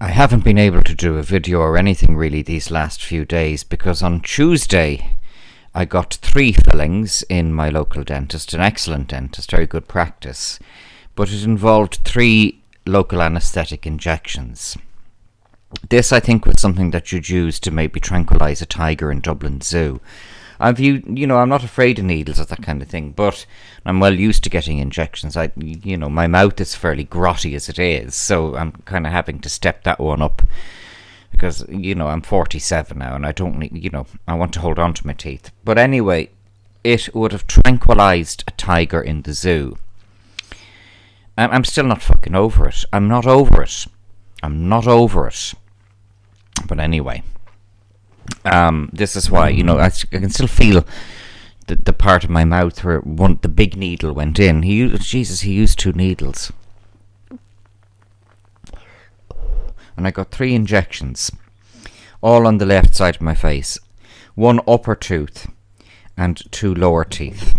I haven't been able to do a video or anything really these last few days because on Tuesday I got 3 fillings in my local dentist, an excellent dentist, very good practice, but it involved 3 local anaesthetic injections. This, I think, was something that you'd use to maybe tranquilise a tiger in Dublin Zoo. I'm not afraid of needles or that kind of thing, but I'm well used to getting injections. My mouth is fairly grotty as it is, so I'm kind of having to step that one up because, I'm 47 now and I don't need, I want to hold on to my teeth. But anyway, it would have tranquilised a tiger in the zoo. And I'm still not fucking over it. I'm not over it. But anyway, this is why, I can still feel the part of my mouth where the big needle went in. He used 2 needles. And I got 3 injections, all on the left side of my face. 1 upper tooth and 2 lower teeth.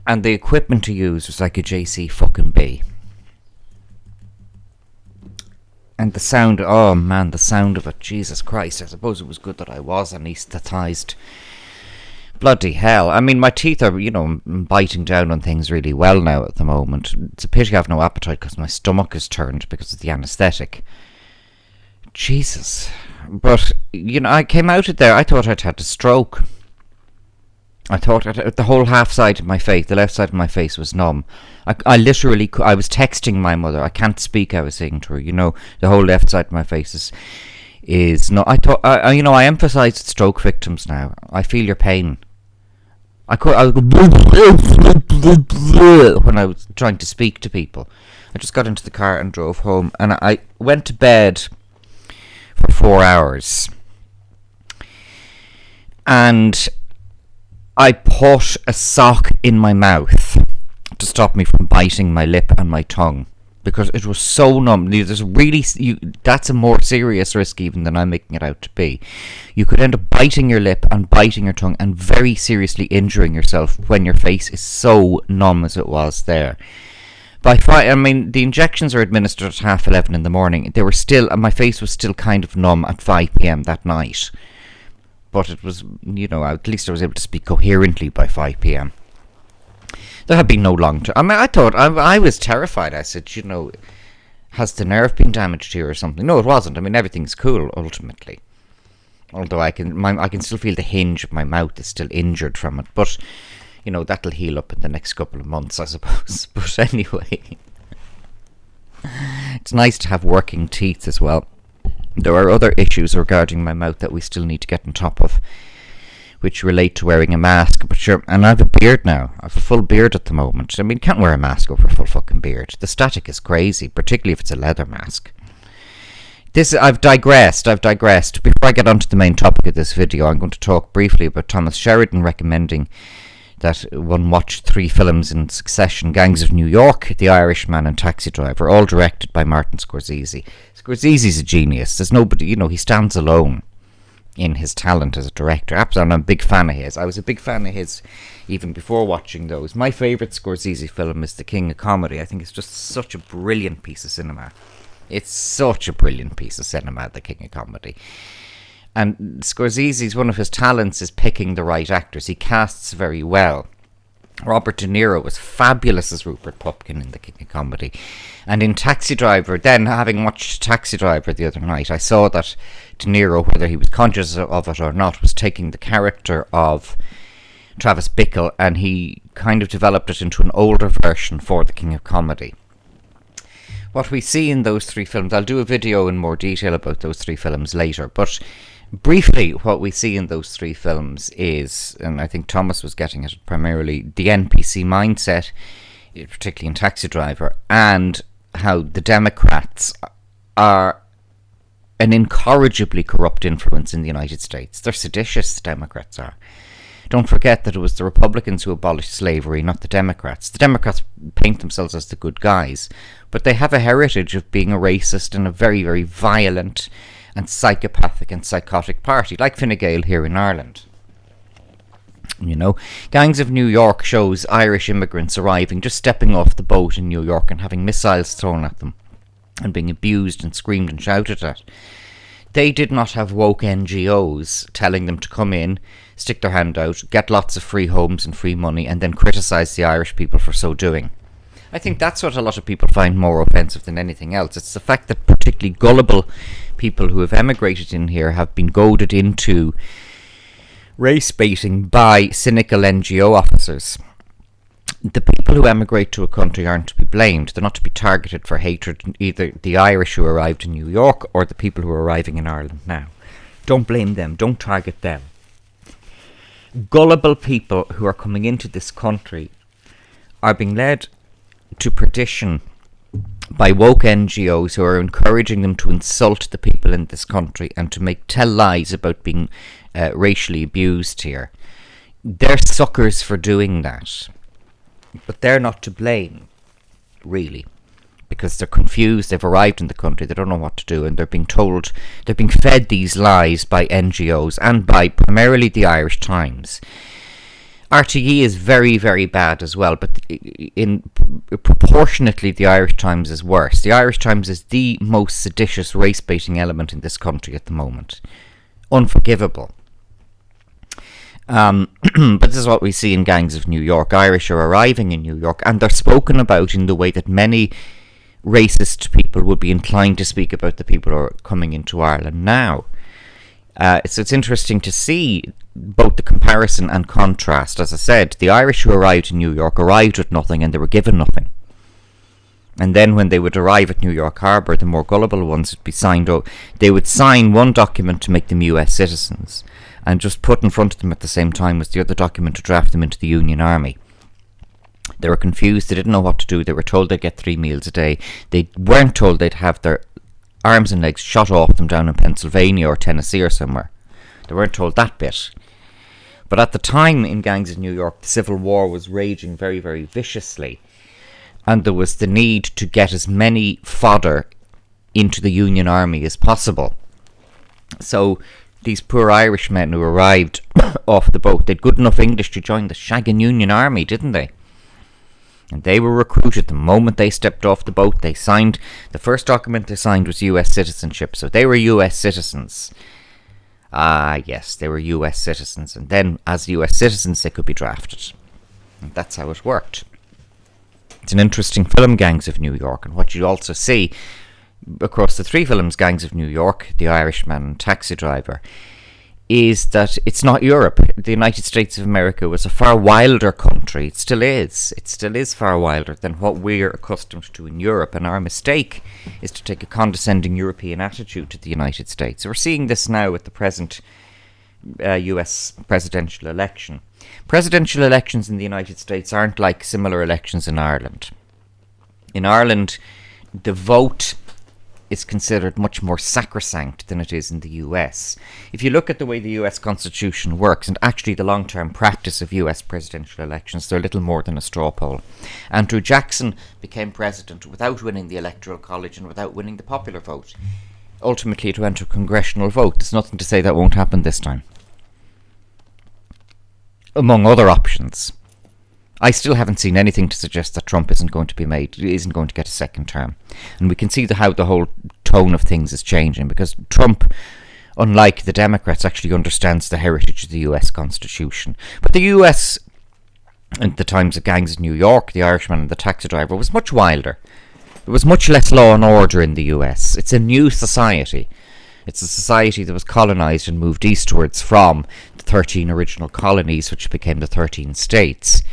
And the equipment to use was like a JC fucking B. And the sound, the sound of it, Jesus Christ, I suppose it was good that I was anaesthetised. Bloody hell. I mean, my teeth are, biting down on things really well now at the moment. It's a pity I have no appetite because my stomach is turned because of the anaesthetic. Jesus. But, I came out of there, I thought I'd had a stroke. I thought the whole the left side of my face was numb. I literally, I was texting my mother. I can't speak, I was saying to her, the whole left side of my face is not. I emphasise stroke victims now. I feel your pain. I was when I was trying to speak to people. I just got into the car and drove home, and I went to bed for 4 hours. And I put a sock in my mouth to stop me from biting my lip and my tongue because it was so numb. That's a more serious risk even than I'm making it out to be. You could end up biting your lip and biting your tongue and very seriously injuring yourself when your face is so numb as it was there. The injections are administered at 11:30 in the morning. They were still, my face was still kind of numb at 5 p.m. that night. But it was, at least I was able to speak coherently by 5 p.m. There had been no long term. I thought, I was terrified. I said, has the nerve been damaged here or something? No, it wasn't. Everything's cool, ultimately. Although I can still feel the hinge of my mouth is still injured from it. But, that'll heal up in the next couple of months, I suppose. But anyway, it's nice to have working teeth as well. There are other issues regarding my mouth that we still need to get on top of, which relate to wearing a mask. And I have a beard now. I have a full beard at the moment. Can't wear a mask over a full fucking beard. The static is crazy, particularly if it's a leather mask. I've digressed. Before I get onto the main topic of this video, I'm going to talk briefly about Thomas Sheridan recommending that one watch 3 films in succession: Gangs of New York, The Irishman, and Taxi Driver, all directed by Martin Scorsese. Scorsese's a genius. There's nobody, he stands alone in his talent as a director. Absolutely, I'm a big fan of his. I was a big fan of his even before watching those. My favourite Scorsese film is The King of Comedy. I think it's just such a brilliant piece of cinema. The King of Comedy. And Scorsese's, one of his talents is picking the right actors. He casts very well. Robert De Niro was fabulous as Rupert Pupkin in The King of Comedy. And in Taxi Driver, then having watched Taxi Driver the other night, I saw that De Niro, whether he was conscious of it or not, was taking the character of Travis Bickle and he kind of developed it into an older version for The King of Comedy. What we see in those 3 films, I'll do a video in more detail about those 3 films later, but briefly, what we see in those 3 films is, and I think Thomas was getting at it primarily, the NPC mindset, particularly in Taxi Driver, and how the Democrats are an incorrigibly corrupt influence in the United States. They're seditious, the Democrats are. Don't forget that it was the Republicans who abolished slavery, not the Democrats. The Democrats paint themselves as the good guys, but they have a heritage of being a racist and a very, very violent and psychopathic and psychotic party, like Fine Gael here in Ireland. Gangs of New York shows Irish immigrants arriving, just stepping off the boat in New York and having missiles thrown at them. and being abused and screamed and shouted at. They did not have woke NGOs telling them to come in, stick their hand out, get lots of free homes and free money, and then criticise the Irish people for so doing. I think that's what a lot of people find more offensive than anything else. It's the fact that particularly gullible people who have emigrated in here have been goaded into race baiting by cynical NGO officers. The people who emigrate to a country aren't to be blamed. They're not to be targeted for hatred, either the Irish who arrived in New York or the people who are arriving in Ireland now. Don't blame them. Don't target them. Gullible people who are coming into this country are being led to perdition by woke NGOs who are encouraging them to insult the people in this country and to tell lies about being racially abused here. They're suckers for doing that. But they're not to blame, really, because they're confused, they've arrived in the country, they don't know what to do, and they're being fed these lies by NGOs and by primarily the Irish Times. RTE is very, very bad as well, but proportionately the Irish Times is worse. The Irish Times is the most seditious race-baiting element in this country at the moment. Unforgivable. But this is what we see in Gangs of New York. Irish are arriving in New York, and they're spoken about in the way that many racist people would be inclined to speak about the people who are coming into Ireland now. So it's interesting to see both the comparison and contrast. As I said, the Irish who arrived in New York arrived with nothing and they were given nothing. And then when they would arrive at New York Harbour, the more gullible ones would be they would sign one document to make them US citizens, and just put in front of them at the same time was the other document to draft them into the Union Army. They were confused, they didn't know what to do, they were told they'd get 3 meals a day. They weren't told they'd have their arms and legs shot off them down in Pennsylvania or Tennessee or somewhere. They weren't told that bit. But at the time in Gangs of New York, the Civil War was raging very, very viciously, and there was the need to get as many fodder into the Union Army as possible. So these poor Irish men who arrived off the boat, they'd good enough English to join the shaggin' Union Army, didn't they? And they were recruited the moment they stepped off the boat. They signed, the first document they signed was US citizenship, so they were US citizens. Yes, they were US citizens, and then as US citizens they could be drafted. And that's how it worked. It's an interesting film, Gangs of New York, and what you also see across the three films, Gangs of New York, The Irishman and Taxi Driver, is that it's not Europe. The United States of America was a far wilder country. It still is. It still is far wilder than what we're accustomed to in Europe, and our mistake is to take a condescending European attitude to the United States. We're seeing this now with the present US presidential election. Presidential elections in the United States aren't like similar elections in Ireland. In Ireland, the vote is considered much more sacrosanct than it is in the US. If you look at the way the US Constitution works, and actually the long-term practice of US presidential elections, they're little more than a straw poll. Andrew Jackson became president without winning the Electoral College and without winning the popular vote. Ultimately, it went to a congressional vote. There's nothing to say that won't happen this time. Among other options. I still haven't seen anything to suggest that Trump isn't going to get a second term. And we can see how the whole tone of things is changing, because Trump, unlike the Democrats, actually understands the heritage of the US Constitution. But the US, at the times of Gangs of New York, The Irishman and The Taxi Driver, was much wilder. There was much less law and order in the US. It's a new society. It's a society that was colonised and moved eastwards from the 13 original colonies, which became the 13 states.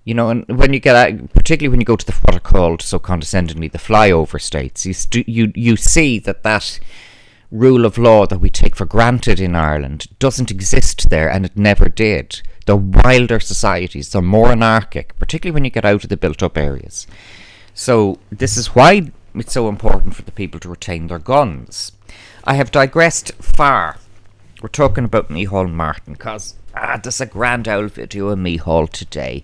You know, and when you get out, particularly when you go to what are called so condescendingly the flyover states, you see that rule of law that we take for granted in Ireland doesn't exist there, and it never did. They're wilder societies. They're more anarchic, particularly when you get out of the built-up areas. So this is why it's so important for the people to retain their guns. I have digressed far. We're talking about Micheál Martin, because there's a grand old video of Micheál today.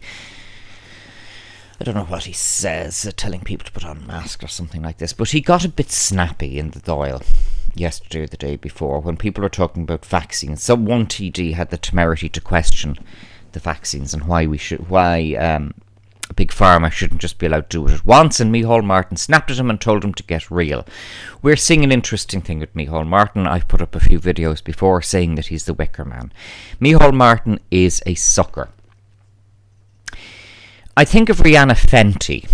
I don't know what he says, telling people to put on masks or something like this, but he got a bit snappy in the Dáil yesterday or the day before when people were talking about vaccines. So one TD had the temerity to question the vaccines and why Big Pharma shouldn't just be allowed to do what it wants, and Micheál Martin snapped at him and told him to get real. We're seeing an interesting thing with Micheál Martin. I've put up a few videos before saying that he's the Wicker Man. Micheál Martin is a sucker. I think of Rihanna Fenty.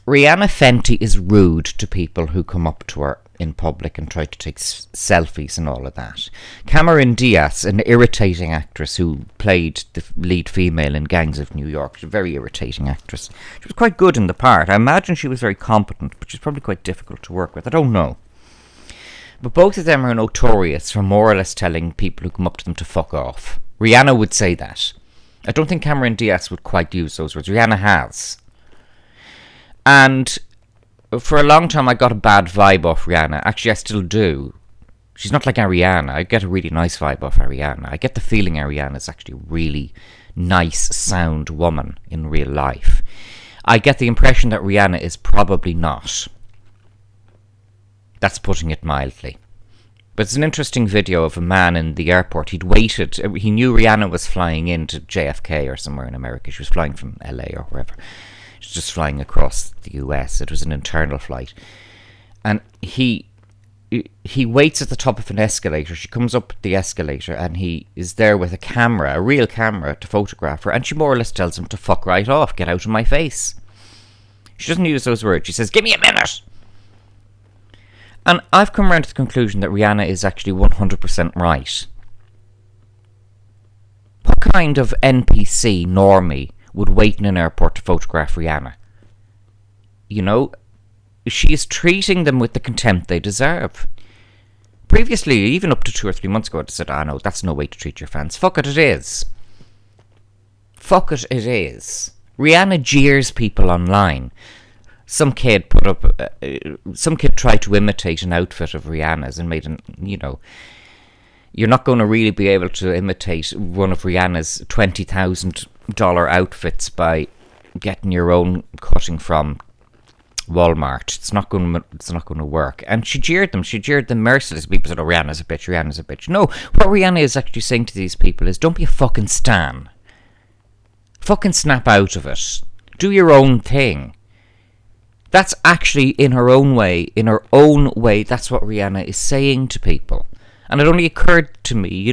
Rihanna Fenty is rude to people who come up to her in public and try to take selfies and all of that. Cameron Diaz, an irritating actress who played the lead female in Gangs of New York, she's a very irritating actress. She was quite good in the part. I imagine she was very competent, but she's probably quite difficult to work with. I don't know. But both of them are notorious for more or less telling people who come up to them to fuck off. Rihanna would say that. I don't think Cameron Diaz would quite use those words. Rihanna has. And for a long time I got a bad vibe off Rihanna. Actually, I still do. She's not like Ariana. I get a really nice vibe off Ariana. I get the feeling Ariana's actually a really nice, sound woman in real life. I get the impression that Rihanna is probably not. That's putting it mildly. But it's an interesting video of a man in the airport. He'd waited. He knew Rihanna was flying into JFK or somewhere in America. She was flying from LA or wherever. She was just flying across the US. It was an internal flight. And he waits at the top of an escalator. She comes up the escalator and he is there with a camera, a real camera, to photograph her. And she more or less tells him to fuck right off. Get out of my face. She doesn't use those words. She says, give me a minute. And I've come around to the conclusion that Rihanna is actually 100% right. What kind of NPC normie would wait in an airport to photograph Rihanna? You know, she is treating them with the contempt they deserve. Previously, even up to 2 or 3 months ago, I said, no, that's no way to treat your fans. Fuck it, it is. Fuck it, it is. Rihanna jeers people online. Some kid tried to imitate an outfit of Rihanna's and made an, you're not going to really be able to imitate one of Rihanna's $20,000 outfits by getting your own cutting from Walmart. It's not going to work. And she jeered them. She jeered them mercilessly. People said, "Oh, Rihanna's a bitch. Rihanna's a bitch." No, what Rihanna is actually saying to these people is, "Don't be a fucking stan. Fucking snap out of it. Do your own thing." That's actually in her own way, that's what Rihanna is saying to people. And it only occurred to me,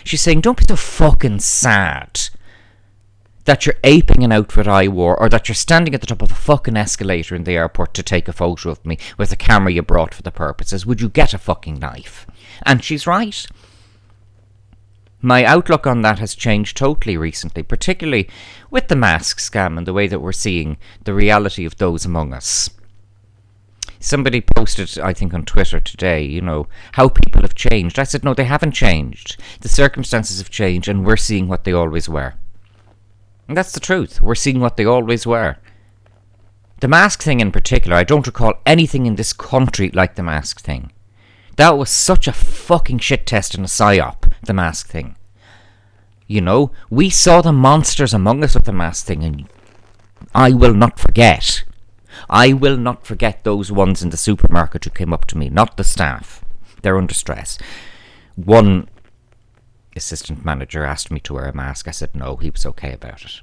she's saying, don't be so fucking sad that you're aping an outfit I wore, or that you're standing at the top of a fucking escalator in the airport to take a photo of me with a camera you brought for the purposes. Would you get a fucking knife? And she's right. My outlook on that has changed totally recently, particularly with the mask scam and the way that we're seeing the reality of those among us. Somebody posted, I think, on Twitter today, how people have changed. I said, no, they haven't changed. The circumstances have changed and we're seeing what they always were. And that's the truth. We're seeing what they always were. The mask thing in particular, I don't recall anything in this country like the mask thing. That was such a fucking shit test and a psyop, the mask thing. We saw the monsters among us with the mask thing, and I will not forget. I will not forget those ones in the supermarket who came up to me, not the staff. They're under stress. One assistant manager asked me to wear a mask. I said no, he was okay about it.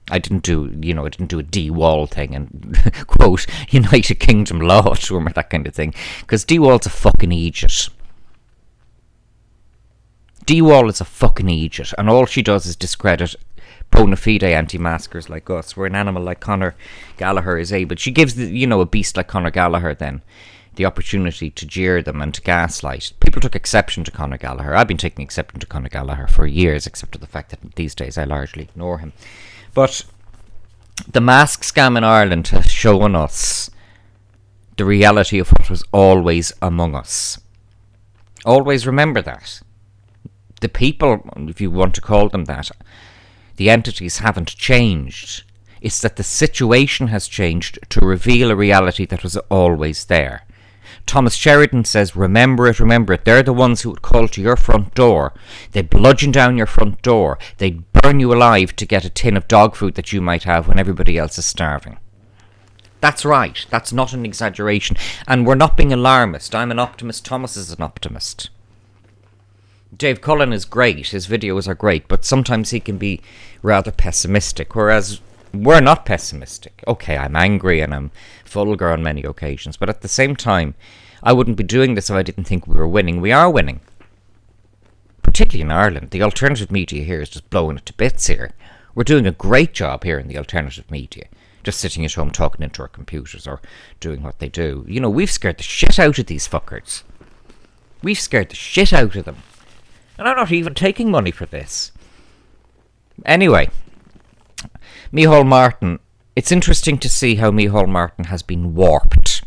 I didn't do a D-Wall thing and quote United Kingdom law to him or that kind of thing, because D-Wall's a fucking idiot. D-Wall is a fucking idiot, and all she does is discredit bona fide anti-maskers like us, where an animal like Conor Gallagher is able. She gives a beast like Conor Gallagher then the opportunity to jeer them and to gaslight. People took exception to Conor Gallagher. I've been taking exception to Conor Gallagher for years, except for the fact that these days I largely ignore him. But the mask scam in Ireland has shown us the reality of what was always among us. Always remember that. The people, if you want to call them that, the entities haven't changed. It's that the situation has changed to reveal a reality that was always there. Thomas Sheridan says, remember it. They're the ones who would call to your front door. They'd bludgeon down your front door. They'd burn you alive to get a tin of dog food that you might have when everybody else is starving. That's right. That's not an exaggeration. And we're not being alarmist. I'm an optimist. Thomas is an optimist. Dave Cullen is great. His videos are great. But sometimes he can be rather pessimistic. Whereas We're not pessimistic. Okay, I'm angry and I'm vulgar on many occasions, but at the same time, I wouldn't be doing this if I didn't think we were winning. We are winning. Particularly in Ireland. The alternative media here is just blowing it to bits here. We're doing a great job here in the alternative media. Just sitting at home talking into our computers or doing what they do. You know, we've scared the shit out of these fuckers. We've scared the shit out of them. And I'm not even taking money for this. Anyway, Micheál Martin. It's interesting to see how Micheál Martin has been warped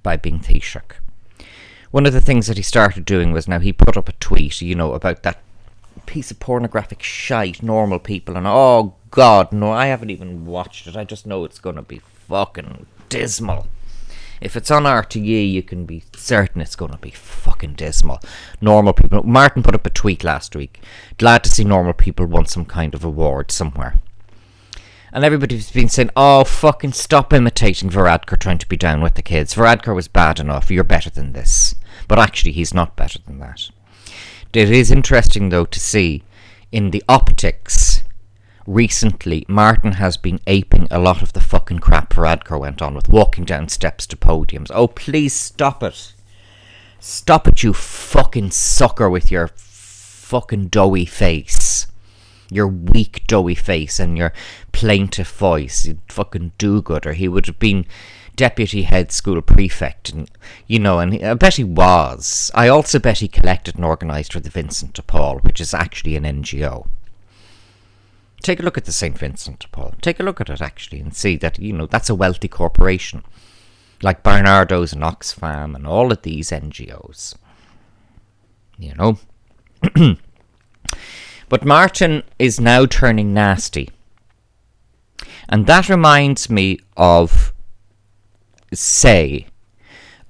by being Taoiseach. One of the things that he started doing was, now he put up a tweet, you know, about that piece of pornographic shite, Normal People, and oh god, no, I haven't even watched it. I just know it's going to be fucking dismal. If it's on RTE, you can be certain it's going to be fucking dismal. Normal People. Martin put up a tweet last week. Glad to see Normal People won some kind of award somewhere. And everybody's been saying, oh, fucking stop imitating Varadkar trying to be down with the kids. Varadkar was bad enough. You're better than this. But actually, he's not better than that. It is interesting, though, to see in the optics recently, Martin has been aping a lot of the fucking crap Varadkar went on with, walking down steps to podiums. Oh, please stop it. Stop it, you fucking sucker with your fucking doughy face. Your weak, doughy face and your plaintive voice. You fucking do-gooder. He would have been deputy head school prefect, and you know, and I bet he was. I also bet he collected and organised for the Vincent de Paul, which is actually an NGO. Take a look at the St. Vincent de Paul. Take a look at it, actually, and see that, you know, that's a wealthy corporation. Like Barnardo's and Oxfam and all of these NGOs. You know? But Martin is now turning nasty. And that reminds me of, say,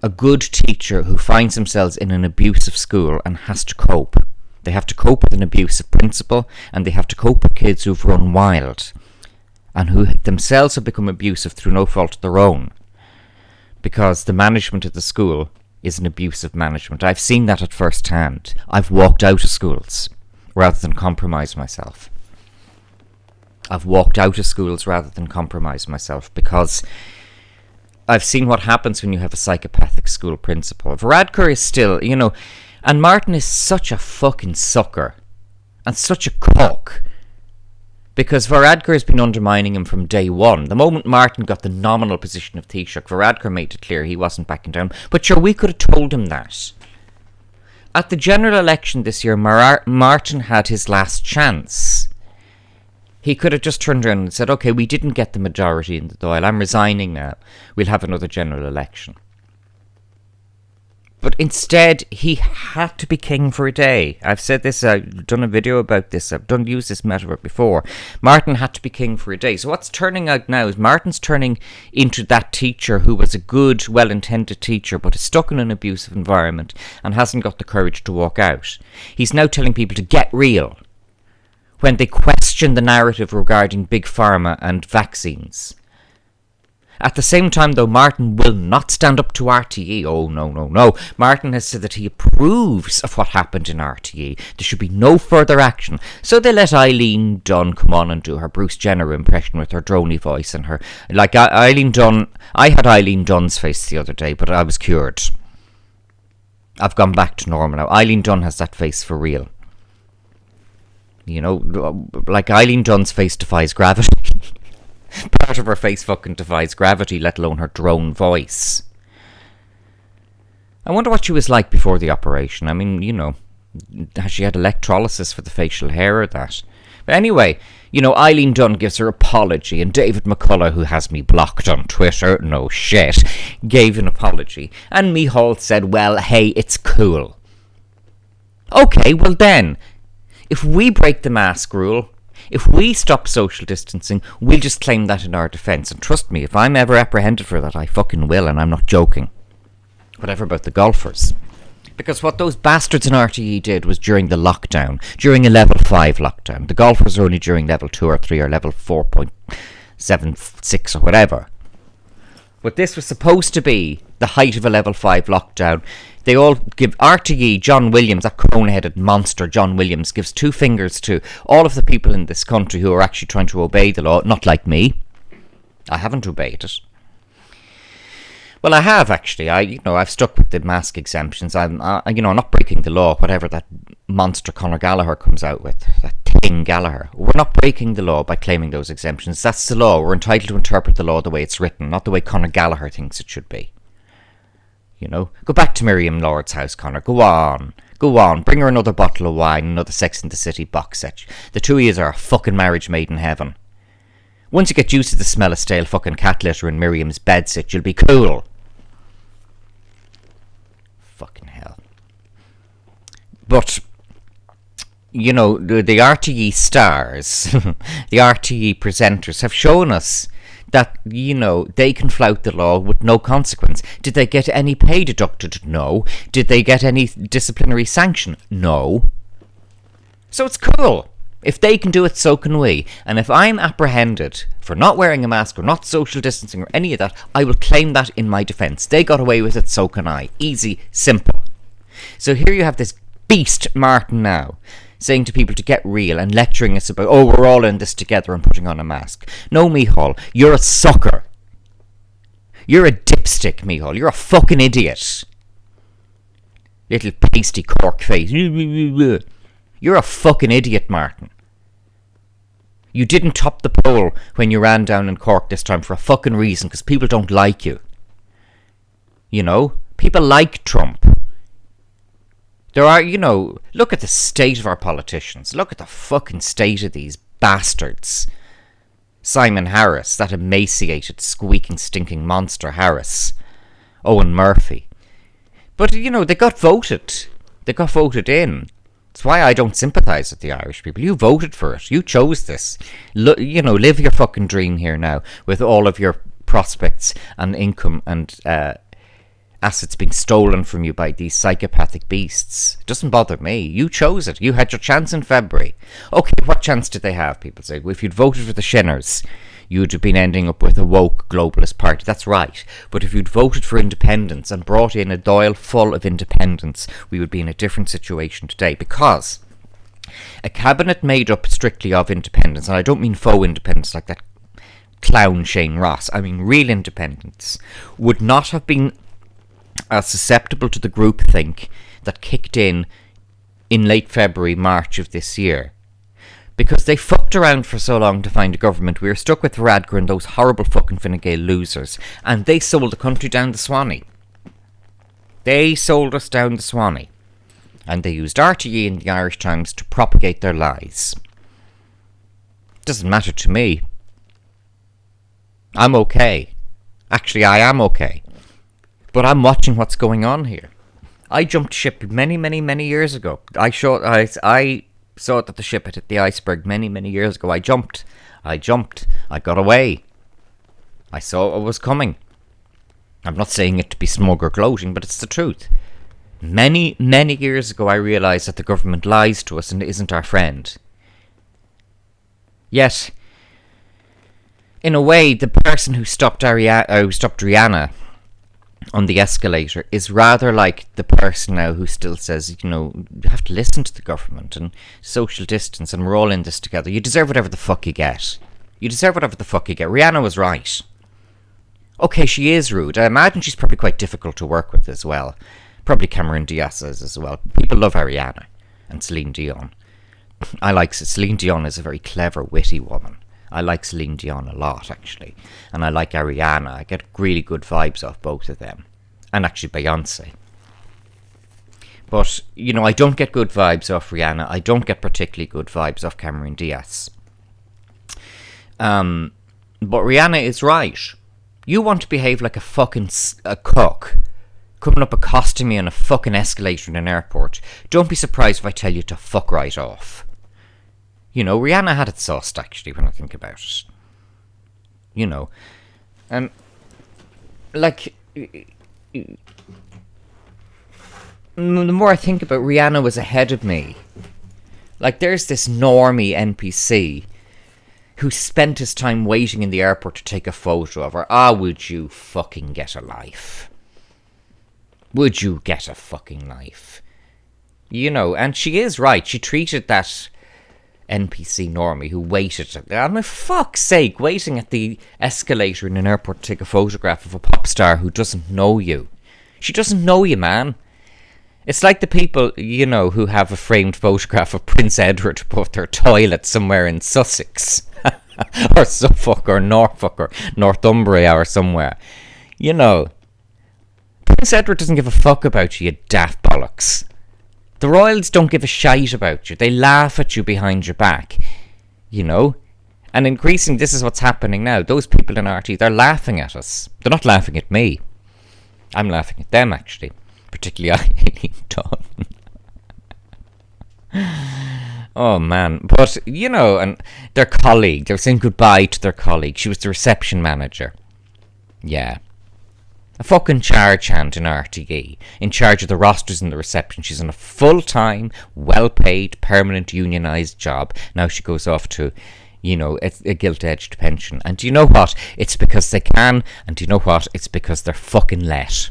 a good teacher who finds themselves in an abusive school and has to cope. They have to cope with an abusive principal, and they have to cope with kids who've run wild and who themselves have become abusive through no fault of their own, because the management of the school is an abusive management. I've seen that at first hand. I've walked out of schools rather than compromise myself. I've walked out of schools rather than compromise myself, because I've seen what happens when you have a psychopathic school principal. Varadkar is still, you know, and Martin is such a fucking sucker and such a cock, because Varadkar has been undermining him from day one. The moment Martin got the nominal position of Taoiseach, Varadkar made it clear he wasn't backing down. But sure, we could have told him that. At the general election this year, Martin had his last chance. He could have just turned around and said, okay, we didn't get the majority in the Dáil. I'm resigning now. We'll have another general election. But instead, he had to be king for a day. I've said this, I've done a video about this, I've used this metaphor before. Martin had to be king for a day. So what's turning out now is Martin's turning into that teacher who was a good, well-intended teacher, but is stuck in an abusive environment and hasn't got the courage to walk out. He's now telling people to get real when they question the narrative regarding Big Pharma and vaccines. At the same time, though, Martin will not stand up to RTE. Oh, no, no, no. Martin has said that he approves of what happened in RTE. There should be no further action. So they let Eileen Dunn come on and do her Bruce Jenner impression with her droney voice and her... Like, Eileen Dunn... I had Eileen Dunn's face the other day, but I was cured. I've gone back to normal now. Eileen Dunn has that face for real. You know, like Eileen Dunn's face defies gravity. Part of her face fucking defies gravity, let alone her drone voice. I wonder what she was like before the operation. I mean, you know, has she had electrolysis for the facial hair or that? But anyway, you know, Eileen Dunn gives her apology, and David McCullough, who has me blocked on Twitter, no shit, gave an apology. And Micheál said, well, hey, it's cool. Okay, well then, if we break the mask rule, if we stop social distancing, we'll just claim that in our defence. And trust me, if I'm ever apprehended for that, I fucking will, and I'm not joking. Whatever about the golfers. Because what those bastards in RTE did was during the lockdown, during a level 5 lockdown. The golfers are only during level 2 or 3 or level 4.76 or whatever. But this was supposed to be the height of a level 5 lockdown. They all give RTE, John Williams, that corona-headed monster John Williams, gives 2 fingers to all of the people in this country who are actually trying to obey the law, not like me. I haven't obeyed it. Well, I have actually. I've stuck with the mask exemptions. I'm not breaking the law. Whatever that monster Conor Gallagher comes out with, that thing Gallagher. We're not breaking the law by claiming those exemptions. That's the law. We're entitled to interpret the law the way it's written, not the way Conor Gallagher thinks it should be. Go back to Miriam Lord's house, Conor. Go on. Bring her another bottle of wine, another Sex and the City box set. The two of yous are a fucking marriage made in heaven. Once you get used to the smell of stale fucking cat litter in Miriam's bedsit, you'll be cool. Fucking hell. But, the RTE stars, the RTE presenters have shown us that, they can flout the law with no consequence. Did they get any pay deducted? No. Did they get any disciplinary sanction? No. So it's cool. If they can do it, so can we. And if I'm apprehended for not wearing a mask or not social distancing or any of that, I will claim that in my defence. They got away with it, so can I. Easy, simple. So here you have this beast, Martin, now, saying to people to get real and lecturing us about, we're all in this together and putting on a mask. No, Micheál, you're a sucker. You're a dipstick, Micheál. You're a fucking idiot. Little pasty cork face. You're a fucking idiot, Martin. You didn't top the poll when you ran down in Cork this time for a fucking reason, because people don't like you. People like Trump. There are, look at the state of our politicians. Look at the fucking state of these bastards. Simon Harris, that emaciated, squeaking, stinking monster Harris. Owen Murphy. But, they got voted. They got voted in. That's why I don't sympathise with the Irish people. You voted for it. You chose this. Live your fucking dream here now with all of your prospects and income and assets being stolen from you by these psychopathic beasts. It doesn't bother me. You chose it. You had your chance in February. Okay, what chance did they have, people say? Well, if you'd voted for the Shinners, you'd have been ending up with a woke globalist party. That's right. But if you'd voted for independence and brought in a Dáil full of independents, we would be in a different situation today, because a cabinet made up strictly of independents, and I don't mean faux independents like that clown Shane Ross, I mean real independents, would not have been as susceptible to the groupthink that kicked in late February, March of this year. Because they fucked around for so long to find a government, we were stuck with Radgar and those horrible fucking Fine Gael losers, and they sold the country down the Swanee. They sold us down the Swanee. And they used RTE and the Irish Times to propagate their lies. Doesn't matter to me. I'm okay. Actually, I am okay. But I'm watching what's going on here. I jumped ship many, many, many years ago. I saw that the ship had hit the iceberg many, many years ago. I jumped. I got away. I saw it was coming. I'm not saying it to be smug or gloating, but it's the truth. Many, many years ago, I realised that the government lies to us and isn't our friend. Yet, in a way, the person who stopped Rihanna on the escalator is rather like the person now who still says, you have to listen to the government and social distance and we're all in this together. You deserve whatever the fuck you get. Rihanna was right. Okay, she is rude. I imagine she's probably quite difficult to work with as well. Probably Cameron Diaz is as well. People love Ariana and Celine Dion. I like Celine Dion is a very clever, witty woman. I like Celine Dion a lot, actually. And I like Ariana. I get really good vibes off both of them. And actually Beyonce. But, I don't get good vibes off Rihanna. I don't get particularly good vibes off Cameron Diaz. But Rihanna is right. You want to behave like a fucking cook, coming up accosting me on a fucking escalator in an airport. Don't be surprised if I tell you to fuck right off. Rihanna had it sauced, actually, when I think about it. The more I think about it, Rihanna was ahead of me. Like, there's this normie NPC who spent his time waiting in the airport to take a photo of her. Ah, would you fucking get a life? Would you get a fucking life? You know, and she is right. She treated that NPC normie who waited. For fuck's sake, waiting at the escalator in an airport to take a photograph of a pop star who doesn't know you. She doesn't know you, man. It's like the people, you know, who have a framed photograph of Prince Edward above their toilet somewhere in Sussex. Or Suffolk or Norfolk or Northumbria or somewhere. You know, Prince Edward doesn't give a fuck about you, you daft bollocks. The royals don't give a shite about you. They laugh at you behind your back. You know? And increasingly, this is what's happening now. Those people in RT, they're laughing at us. They're not laughing at me. I'm laughing at them, actually. Particularly Eileen Dunn. Oh, man. But, you know, and their colleague, they were saying goodbye to their colleague. She was the reception manager. Yeah. A fucking charge hand in RTE, in charge of the rosters and the reception. She's on a full-time, well-paid, permanent unionised job. Now she goes off to, you know, a gilt-edged pension. And do you know what? It's because they can, and do you know what? It's because they're fucking let.